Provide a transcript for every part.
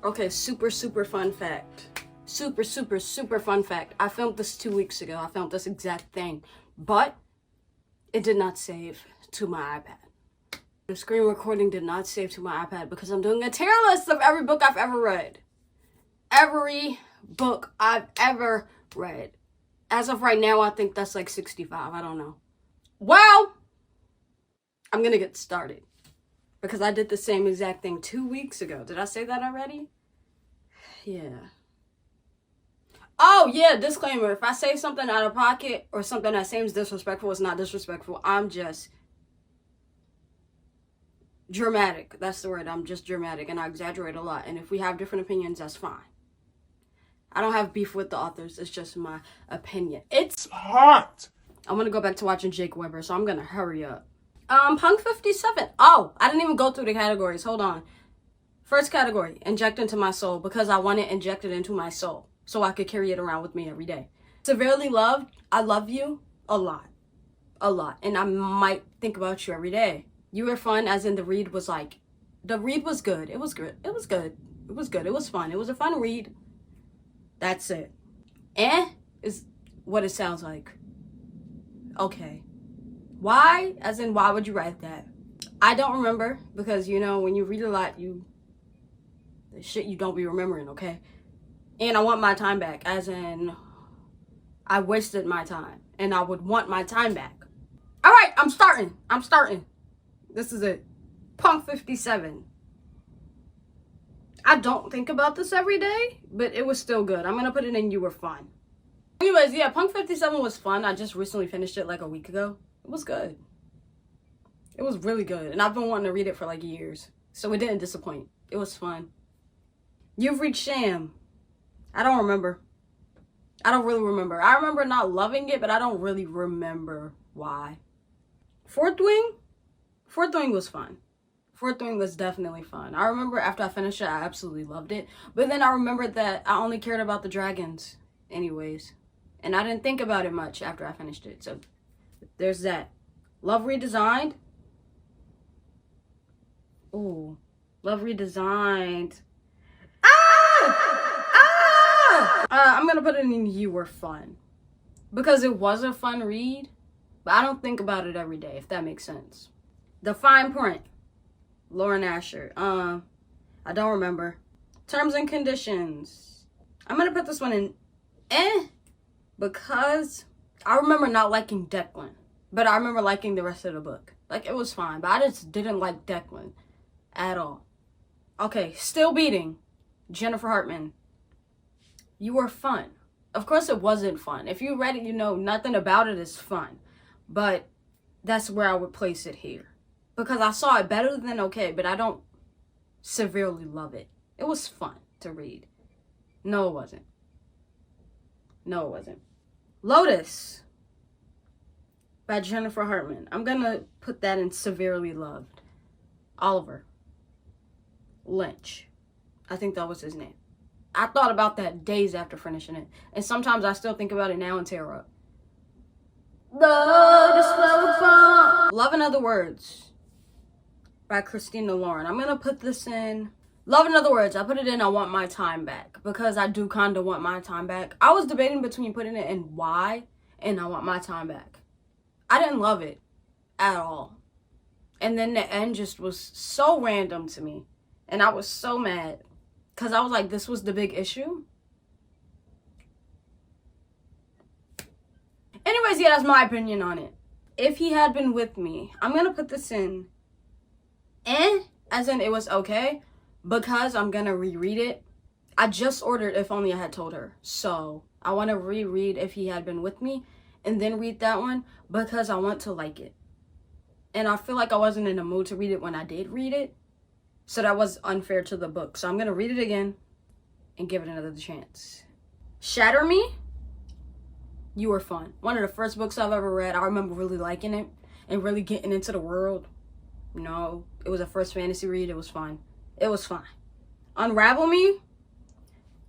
Okay, super fun fact. Super fun fact. I filmed this 2 weeks ago. I filmed this exact thing, but it did not save to my iPad. The screen recording did not save to my iPad because I'm doing a tier list of every book I've ever read. Every book I've ever read. As of right now, I think that's like 65. I don't know. Well, I'm gonna get started because I did the same exact thing 2 weeks ago. Did I say that already? Yeah. Oh, yeah, disclaimer. If I say something out of pocket or something that seems disrespectful, it's not disrespectful. I'm just dramatic. That's the word. I'm just dramatic and I exaggerate a lot. And if we have different opinions, that's fine. I don't have beef with the authors. It's just my opinion. It's hot. I'm going to go back to watching Jake Weber, so I'm going to hurry up. Punk 57. Oh, I didn't even go through the categories. Hold on. First category, inject into my soul, because I want it injected into my soul so I could carry it around with me every day. Severely loved, I love you a lot. A lot. And I might think about you every day. You were fun, as in the read was like, the read was good. It was good. It was good. It was good. It was fun. It was a fun read. That's it. Is what it sounds like. Okay. Why? As in, why would you write that? I don't remember, because, you know, when you read a lot, the shit you don't be remembering, okay? And I want my time back, as in, I wasted my time, and I would want my time back. All right, I'm starting. This is it. Punk 57. I don't think about this every day, but it was still good. I'm gonna put it in You Were Fun. Anyways, yeah, Punk 57 was fun. I just recently finished it like a week ago. It was good. It was really good. And I've been wanting to read it for like years. So it didn't disappoint. It was fun. You've Reached Sham. I don't remember. I don't really remember. I remember not loving it, but I don't really remember why. Fourth Wing? Fourth Wing was fun. Fourth Wing was definitely fun. I remember after I finished it, I absolutely loved it. But then I remembered that I only cared about the dragons anyways. And I didn't think about it much after I finished it. So there's that. Love Redesigned. Ooh. Love Redesigned. I'm gonna put it in You Were Fun. Because it was a fun read. But I don't think about it every day, if that makes sense. The Fine Print. Lauren Asher. I don't remember. Terms and Conditions. I'm gonna put this one in because I remember not liking Declan, but I remember liking the rest of the book. Like, it was fine, but I just didn't like Declan at all. Okay, Still Beating. Jennifer Hartman. You Were Fun. Of course it wasn't fun. If you read it, you know nothing about it is fun, but that's where I would place it here. Because I saw it better than okay, but I don't severely love it. It was fun to read. No, it wasn't. No, it wasn't. Lotus by Jennifer Hartman. I'm gonna put that in severely loved. Oliver Lynch. I think that was his name. I thought about that days after finishing it. And sometimes I still think about it now and tear up. Love in Other Words by Christina Lauren. I'm gonna put this in Love in Other Words. I put it in I Want My Time Back, because I do kind of want my time back. I was debating between putting it in Why and I Want My Time Back. I didn't love it at all. And then the end just was so random to me. And I was so mad, because I was like, this was the big issue. Anyways, yeah, that's my opinion on it. If He Had Been With Me, I'm going to put this in as in it was okay, because I'm going to reread it. I just ordered If Only I Had Told Her. So I want to reread If He Had Been With Me and then read that one, because I want to like it. And I feel like I wasn't in the mood to read it when I did read it. So that was unfair to the book. So I'm going to read it again and give it another chance. Shatter Me. You Were Fun. One of the first books I've ever read. I remember really liking it and really getting into the world. You know, it was a first fantasy read. It was fun. It was fine. Unravel Me.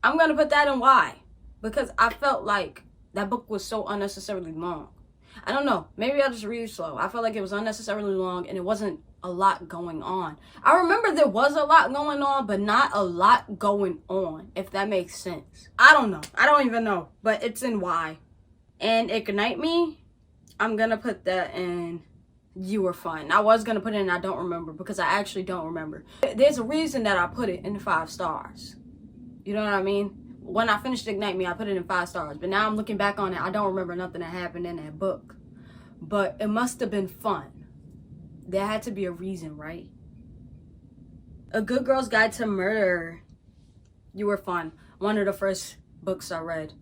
I'm going to put that in Why. Because I felt like that book was so unnecessarily long. I don't know. Maybe I'll just read it slow. I felt like it was unnecessarily long and it wasn't a lot going on. I remember there was a lot going on, but not a lot going on, if that makes sense. I don't know. I don't even know, but it's in Y. And Ignite Me, I'm gonna put that in You Were Fun. I was gonna put it in I Don't Remember because I actually don't remember. There's a reason that I put it in 5 stars. You know what I mean? When I finished Ignite Me, I put it in 5 stars. But now I'm looking back on it, I don't remember nothing that happened in that book. But it must have been fun. There had to be a reason, right? A Good Girl's Guide to Murder. You Were Fun. One of the first books I read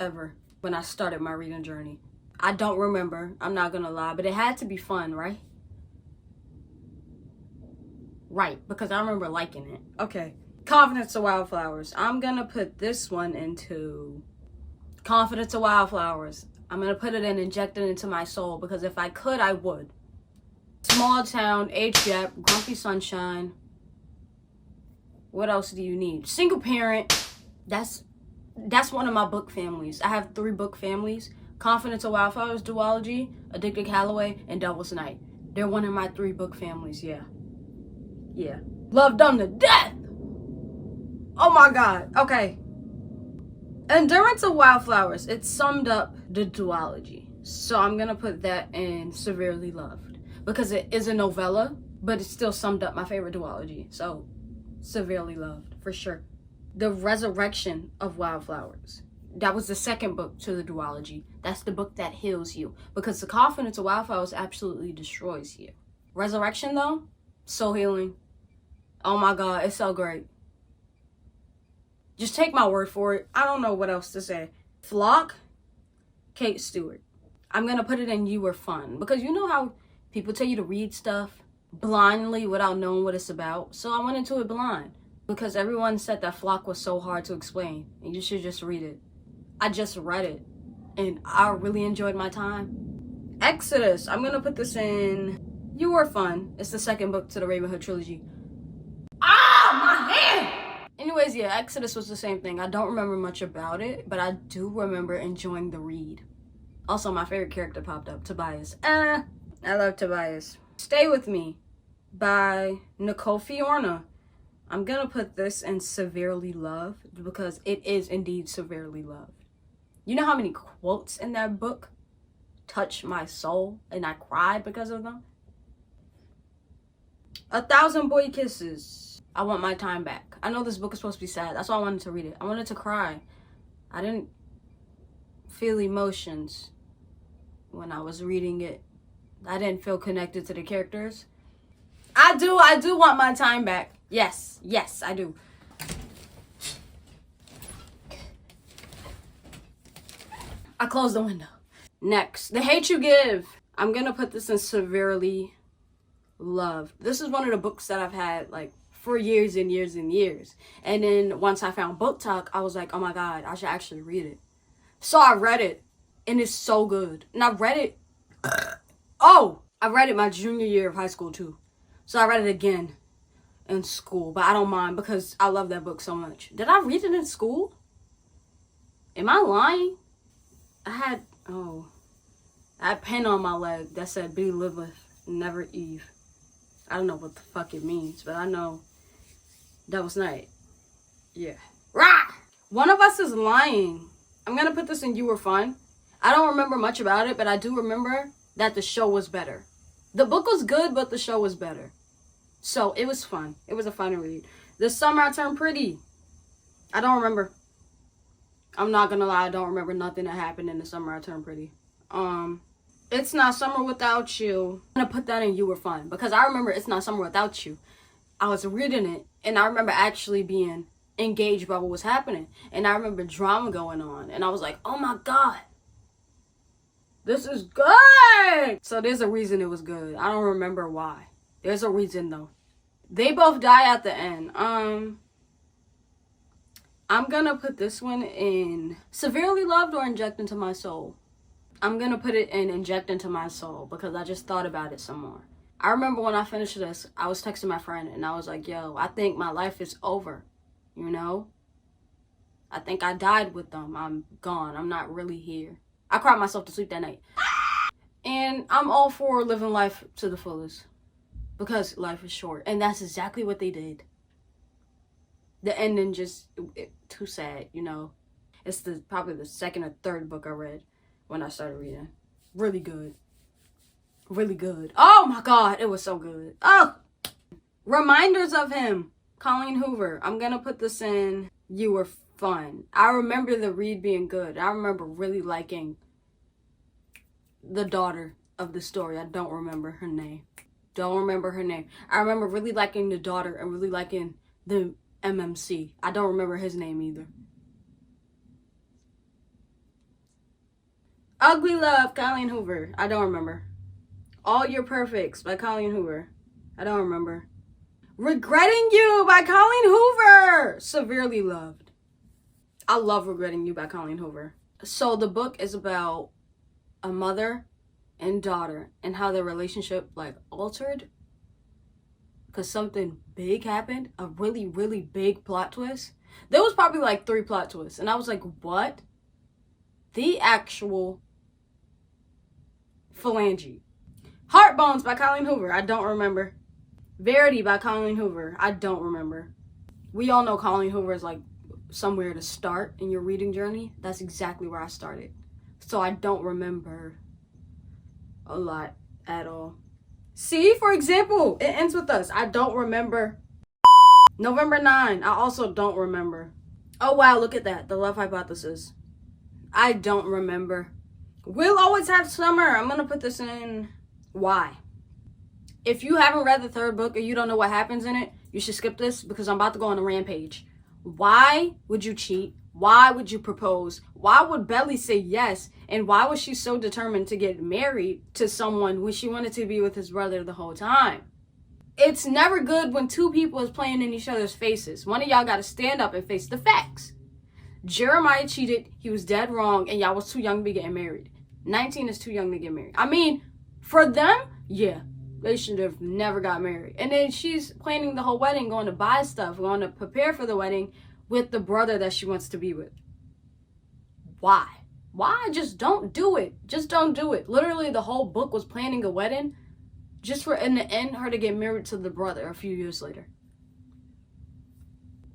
ever when I started my reading journey. I don't remember, I'm not gonna lie, but it had to be fun, right? Right, because I remember liking it. Okay. Confidence of Wildflowers. I'm gonna put this one into Confidence of Wildflowers. I'm gonna put it in Inject It Into My Soul because if I could, I would. Small Town, Age Gap, Grumpy Sunshine. What else do you need? Single Parent. That's one of my book families. I have 3 book families. Confidence of Wildflowers, Duology, Addicted Calloway, and Devil's Night. They're one of my 3 book families, yeah. Yeah. Love them to death! Oh my god, okay. Endurance of Wildflowers, it summed up the duology. So I'm gonna put that in Severely Loved. Because it is a novella, but it still summed up my favorite duology. So, Severely Loved, for sure. The Resurrection of Wildflowers. That was the second book to the duology. That's the book that heals you. Because the Confidence of Wildflowers absolutely destroys you. Resurrection, though, so healing. Oh my god, it's so great. Just take my word for it. I don't know what else to say. Flock, Kate Stewart. I'm going to put it in You Were Fun. Because you know how people tell you to read stuff blindly without knowing what it's about? So I went into it blind. Because everyone said that Flock was so hard to explain. And you should just read it. I just read it. And I really enjoyed my time. Exodus. I'm going to put this in You Were Fun. It's the second book to the Ravenhood trilogy. Ah, my hand! Anyways, yeah, Exodus was the same thing. I don't remember much about it, but I do remember enjoying the read. Also, my favorite character popped up, Tobias. I love Tobias. Stay With Me by Nicole Fiorna. I'm going to put this in Severely Loved because it is indeed severely loved. You know how many quotes in that book touched my soul and I cried because of them? 1,000 Boy Kisses. I Want My Time Back. I know this book is supposed to be sad. That's why I wanted to read it. I wanted to cry. I didn't feel emotions when I was reading it. I didn't feel connected to the characters. I do want my time back. Yes, I do. I closed the window. Next, The Hate You Give. I'm gonna put this in Severely Loved. This is one of the books that I've had like for years and years and years. And then once I found booktok, I was like, oh my god, I should actually read it. So I read it, and it's so good. And I read it. I read it my junior year of high school too. So I read it again in school, but I don't mind because I love that book so much. Did I read it in school? Am I lying? I had a pen on my leg that said "Be liveth, never Eve." I don't know what the fuck it means, but I know Devil's Night. Yeah. Rah! One of Us Is Lying. I'm gonna put this in You Were Fun. I don't remember much about it, but I do remember that the show was better. The book was good, but the show was better. So it was fun. It was a fun read. This Summer I Turned Pretty. I don't remember. I'm not gonna lie, I don't remember nothing that happened in The Summer I Turned Pretty. It's Not Summer Without You. I'm gonna put that in You Were Fun because I remember It's Not Summer Without You. I was reading it and I remember actually being engaged by what was happening. And I remember drama going on and I was like, oh my god, this is good. So there's a reason it was good. I don't remember why. There's a reason though. They both die at the end. I'm gonna put this one in Severely Loved or Inject Into My Soul. I'm gonna put it in Inject Into My Soul because I just thought about it some more. I remember when I finished this, I was texting my friend and I was like, yo, I think my life is over, you know? I think I died with them. I'm gone. I'm not really here. I cried myself to sleep that night. And I'm all for living life to the fullest. because life is short. And that's exactly what they did. The ending just, too sad, you know. It's probably the second or third book I read when I started reading. Really good. Really good. Oh my God, it was so good. Oh! Reminders of him. Colleen Hoover. I'm gonna put this in, you were fun. I remember the read being good. I remember really liking the daughter of the story. I don't remember her name. I remember really liking the daughter and really liking the MMC. I don't remember his name either. Ugly Love, Colleen Hoover. I don't remember. All Your Perfects by Colleen Hoover. I don't remember. Regretting You by Colleen Hoover. Severely loved. I love Regretting You by Colleen Hoover. So the book is about a mother and daughter and how their relationship like altered because something big happened. A really, really big plot twist. There was probably like 3 plot twists. And I was like, what? The actual phalange. Heartbones by Colleen Hoover. I don't remember. Verity by Colleen Hoover. I don't remember. We all know Colleen Hoover is like somewhere to start in your reading journey. That's exactly where I started. So I don't remember a lot at all. See, for example, It Ends With Us. I don't remember. November 9. I also don't remember. Oh wow, look at that. The Love Hypothesis. I don't remember. We'll Always Have Summer. I'm gonna put this in. Why? If you haven't read the 3rd book or you don't know what happens in it, you should skip this because I'm about to go on a rampage. Why would you cheat? Why would you propose? Why would Belly say yes? And why was she so determined to get married to someone when she wanted to be with his brother the whole time? It's never good when 2 people is playing in each other's faces. One of y'all got to stand up and face the facts. Jeremiah cheated. He was dead wrong. And y'all was too young to be getting married. 19 is too young to get married. I mean, for them, yeah. They should have never got married. And then she's planning the whole wedding, going to buy stuff, going to prepare for the wedding with the brother that she wants to be with. Why? Why? Just don't do it. Just don't do it. Literally, the whole book was planning a wedding just for, in the end, her to get married to the brother a few years later.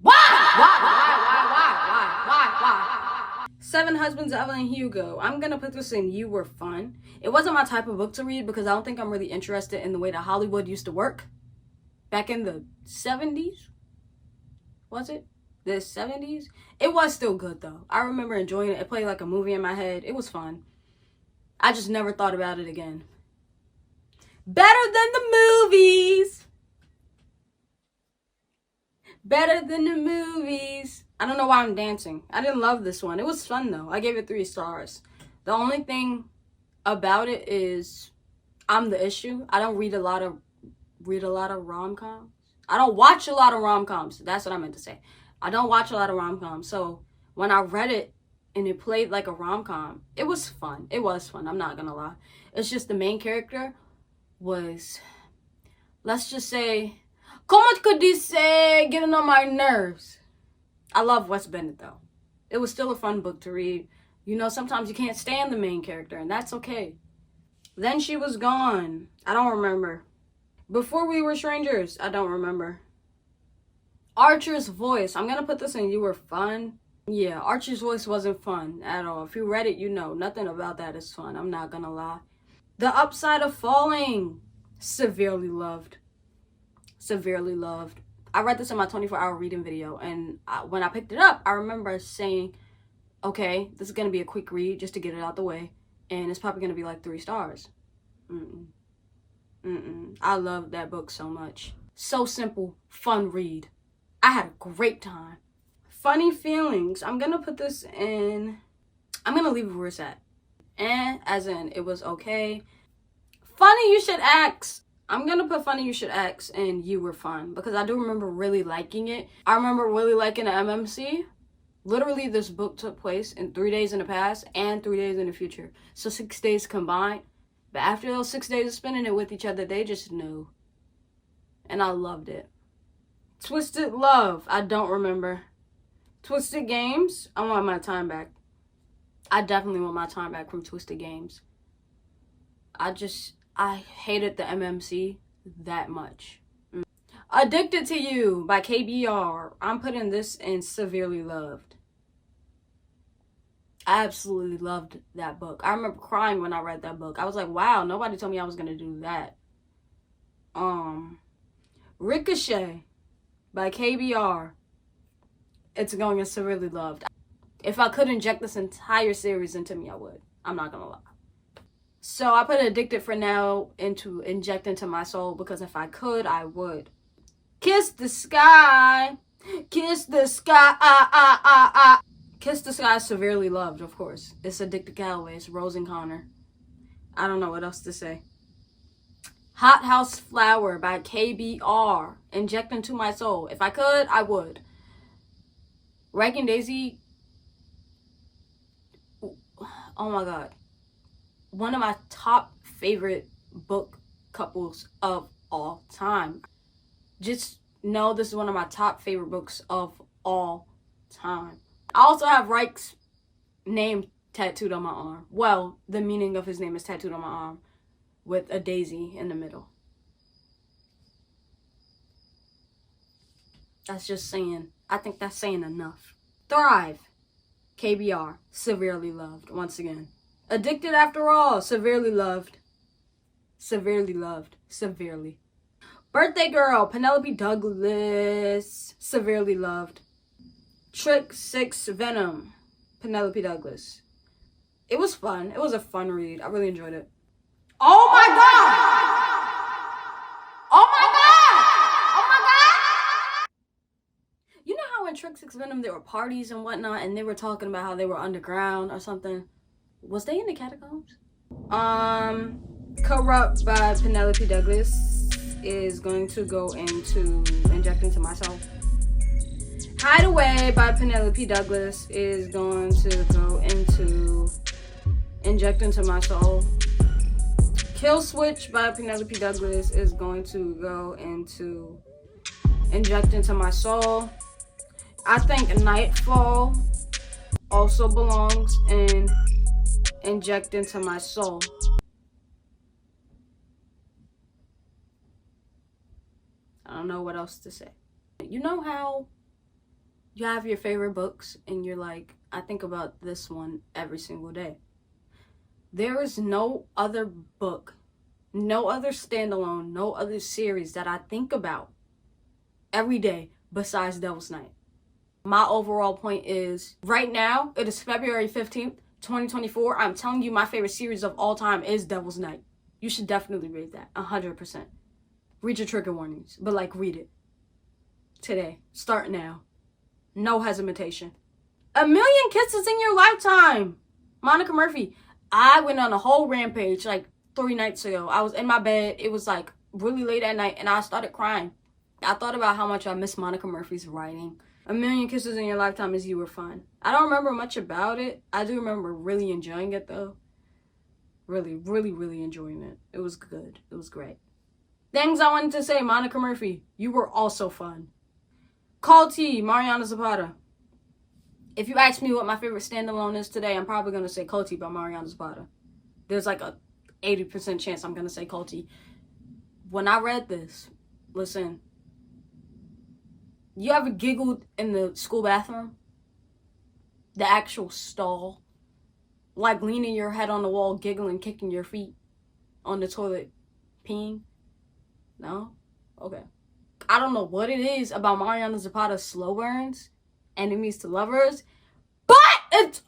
Why? 7 Husbands of Evelyn Hugo. I'm going to put this in, you were fun. It wasn't my type of book to read because I don't think I'm really interested in the way that Hollywood used to work. Back in the 70s? Was it? The 70s? It was still good though. I remember enjoying it. It played like a movie in my head. It was fun. I just never thought about it again. Better Than the Movies. Better Than the Movies. I don't know why I'm dancing. I didn't love this one. It was fun though. I gave it 3 stars. The only thing about it is I'm the issue. I don't read a lot of rom-coms. I don't watch a lot of rom-coms. That's what I meant to say. I don't watch a lot of rom-coms. So when I read it and it played like a rom-com, it was fun. It was fun. I'm not gonna lie. It's just the main character was, let's just say, como could this say, getting on my nerves. I love Wes Bennett though. It was still a fun book to read. You know, sometimes you can't stand the main character and that's okay. Then She Was Gone. I don't remember. Before We Were Strangers. I don't remember. Archer's Voice. I'm gonna put this in, you were fun. Yeah, Archer's Voice wasn't fun at all. If you read it, you know nothing about that is fun. I'm not gonna lie. The Upside of Falling. Severely loved. Severely loved. I read this in my 24-hour reading video, and when I picked it up, I remember saying, okay, this is gonna be a quick read just to get it out the way, and it's probably gonna be like 3 stars. I love that book so much. So simple, fun read. I had a great time. Funny Feelings. I'm gonna put this in, I'm gonna leave it where it's at. As in, it was okay. Funny You Should Ask. I'm gonna put Funny You Should Ask and You Were Fun because I do remember really liking it. I remember really liking the MMC. Literally, this book took place in 3 days in the past and 3 days in the future. So 6 days combined. But after those 6 days of spending it with each other, they just knew. And I loved it. Twisted Love. I don't remember. Twisted Games. I want my time back. I definitely want my time back from Twisted Games. I hated the MMC. that much. Addicted to You by KBR. I'm putting this in severely loved. I absolutely loved that book. I remember crying when I read that book. I was like, wow, nobody told me I was gonna do that. Ricochet by KBR. It's going in severely loved. If I could inject this entire series into me, I would. I'm not gonna lie. So I put Addicted for now into inject into my soul because if I could, I would. Kiss the Sky. Kiss the Sky. Kiss the Sky is severely loved, of course. It's Addicted Calloway. It's Rose and Connor. I don't know what else to say. Hot House Flower by KBR. Inject into my soul. If I could, I would. Wrecking Daisy. Oh my god. One of my top favorite book couples of all time. Just know this is one of my top favorite books of all time. I also have Reich's name tattooed on my arm. Well, the meaning of his name is tattooed on my arm with a daisy in the middle. That's just saying, I think that's saying enough. Thrive, KBR, severely loved, once again. Addicted After All, severely loved. Severely loved, severely. Birthday Girl, Penelope Douglas, severely loved. Trick 6 Venom, Penelope Douglas. It was fun. It was a fun read. I really enjoyed it. Oh my god! Oh my god! Oh my god! You know how in Trick 6 Venom there were parties and whatnot and they were talking about how they were underground or something? Was they in the catacombs? Corrupt by Penelope Douglas is going to go into inject into myself. Hideaway by Penelope Douglas is going to go into inject into my soul. Kill Switch by Penelope Douglas is going to go into inject into my soul. I think Nightfall also belongs in inject into my soul. I don't know what else to say. You know how you have your favorite books and you're like, I think about this one every single day. There is no other book, no other standalone, no other series that I think about every day besides Devil's Night. My overall point is, right now, it is February 15th, 2024. I'm telling you, my favorite series of all time is Devil's Night. You should definitely read that, 100%. Read your trigger warnings, but like, read it. Today. Start now. No hesitation. 1,000,000 Kisses in Your Lifetime. Monica Murphy. I went on a whole rampage like 3 nights ago. I was in my bed. It was like really late at night and I started crying. I thought about how much I miss Monica Murphy's writing. 1,000,000 Kisses in Your Lifetime is You Were Fun. I don't remember much about it. I do remember really enjoying it though. Really, really, really enjoying it. It was good. It was great. Things I wanted to say, Monica Murphy. You were also fun. Call T, Mariana Zapata. If you ask me what my favorite standalone is today, I'm probably going to say Call T by Mariana Zapata. There's like a 80% chance I'm going to say Call T. When I read this, listen, you ever giggled in the school bathroom? The actual stall? Like leaning your head on the wall, giggling, kicking your feet on the toilet, peeing? No? Okay. I don't know what it is about Mariana Zapata's slow burns, enemies to lovers, but it's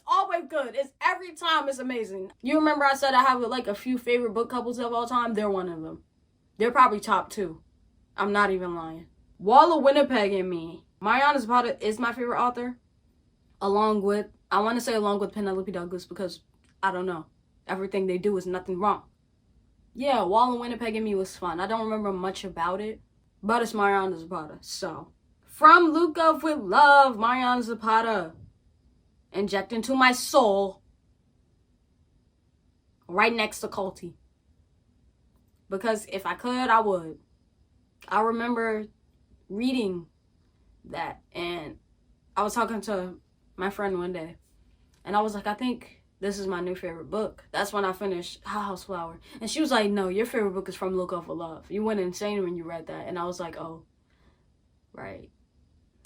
always good. It's every time it's amazing. You remember I said I have like a few favorite book couples of all time? They're one of them. They're probably top 2. I'm not even lying. Wall of Winnipeg and Me. Mariana Zapata is my favorite author. Along with Penelope Douglas because, I don't know, everything they do is nothing wrong. Yeah, Wall of Winnipeg and Me was fun. I don't remember much about it, but it's Mariana Zapata, so. From Luke of With Love, Mariana Zapata. Inject into my soul. Right next to Culty. Because if I could, I would. I remember reading that and I was talking to my friend one day and I was like, I think this is my new favorite book. That's when I finished Hot House Flower. And she was like, no, your favorite book is From Look Up for Love. You went insane when you read that. And I was like, oh, right.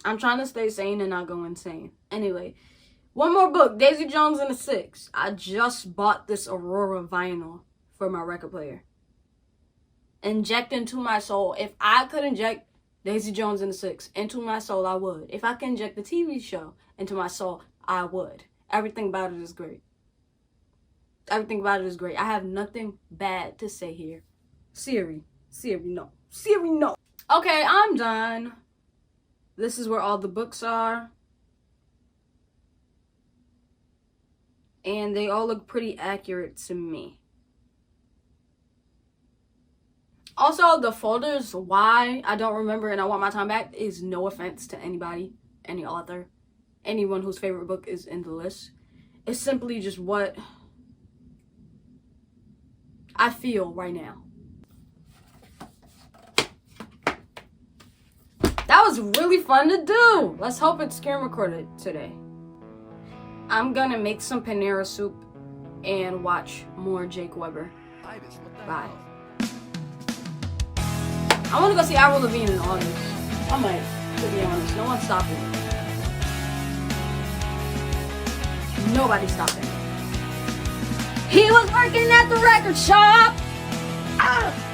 I'm trying to stay sane and not go insane. Anyway, one more book, Daisy Jones and the Six. I just bought this Aurora vinyl for my record player. Inject into my soul. If I could inject Daisy Jones and the Six into my soul, I would. If I could inject the TV show into my soul, I would. Everything about it is great. Everything about it is great. I have nothing bad to say here. Siri, no. Siri, no. Okay, I'm done. This is where all the books are. And they all look pretty accurate to me. Also, the folders, why I don't remember and I want my time back is no offense to anybody, any author, anyone whose favorite book is in the list. It's simply just what I feel right now. That was really fun to do. Let's hope it's screen recorded today. I'm gonna make some Panera soup and watch more Jake Weber. Bye. I want to go see Avril Lavigne in August. I might, to be honest. No one's stopping me. Nobody's stopping me. He was working at the record shop. Ah!